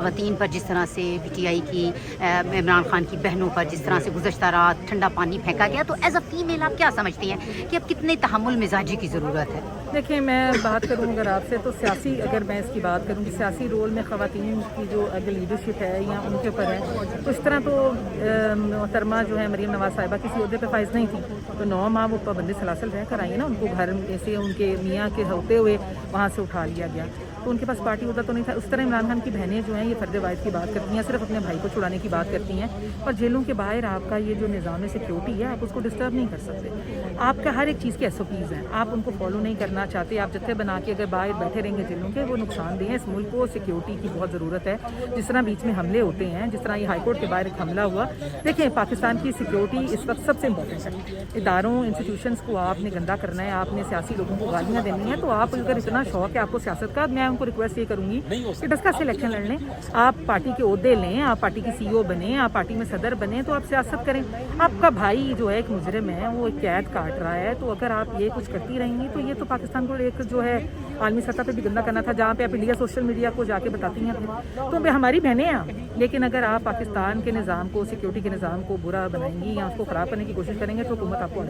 خواتین پر جس طرح سے پی ٹی آئی کی عمران خان کی بہنوں پر جس طرح سے گزشتہ رات ٹھنڈا پانی پھینکا گیا، تو ایز اے فیمیل آپ کیا سمجھتی ہیں کہ اب کتنے تحمل مزاجی کی ضرورت ہے؟ دیکھیں، میں بات کروں اگر آپ سے تو سیاسی، اگر میں اس کی بات کروں کہ سیاسی رول میں خواتین کی جو اگر لیڈرشپ ہے یا ان کے اوپر ہے، تو اس طرح تو محترمہ جو ہے مریم نواز صاحبہ کسی عہدے پہ فائز نہیں تھی، تو 9 ماہ وہ پابند سلاسل رہ کر آئی ہے نا، ان کو گھر سے ان کے میاں کے ہوتے ہوئے وہاں سے اٹھا لیا گیا، تو ان کے پاس پارٹی عہدہ تو نہیں تھا۔ اس طرح عمران خان کی بہنیں جو ہیں یہ فرد واحد کی بات کرتی ہیں، صرف اپنے بھائی کو چھڑانے کی بات کرتی ہیں، اور جیلوں کے باہر آپ کا یہ جو نظام سیکیورٹی ہے آپ اس کو ڈسٹرب نہیں کر سکتے۔ آپ کا ہر ایک چیز کے ایس او پیز ہیں، آپ ان کو فالو نہیں کرنا چاہتے، آپ جتھے بنا کے اگر باہر بیٹھے رہیں گے جیلوں کے، وہ نقصان دہ ہیں۔ اس ملک کو سیکیورٹی کی بہت ضرورت ہے، جس طرح بیچ میں حملے ہوتے ہیں، جس طرح یہ ہائی کورٹ کے باہر ایک حملہ ہوا۔ دیکھیں، پاکستان کی سیکیورٹی اس وقت سب سے امپورٹنٹ ہے۔ اداروں، انسٹیٹیوشنس کو آپ نے گندا کرنا ہے، آپ نے سیاسی لوگوں کو گالیاں دینی ہیں، تو آپ اگر اتنا شوق ہے آپ کو سیاست کا، میں ان کو ریکویسٹ یہ کروں گی کہ ڈسکا سے الیکشن لڑ لیں، آپ پارٹی کے عہدے لیں، آپ پارٹی کی سی او بنیں، آپ پارٹی میں صدر بنیں، تو آپ سیاست کریں۔ آپ کا بھائی جو ہے ایک مجرم ہے، وہ ایک قید کاٹ رہا ہے، تو اگر آپ یہ کچھ کرتی رہیں گی تو یہ تو پاکستان کو ایک جو ہے عالمی سطح پہ بھی گندا کرنا تھا، جہاں پہ آپ انڈیا سوشل میڈیا کو جا کے بتاتی ہیں تو ہماری بہنیں ہیں، لیکن اگر آپ پاکستان کے نظام کو، سیکیورٹی کے نظام کو برا بنائیں گی یا اس کو خراب کرنے کی کوشش کریں گے تو حکومت آپ کو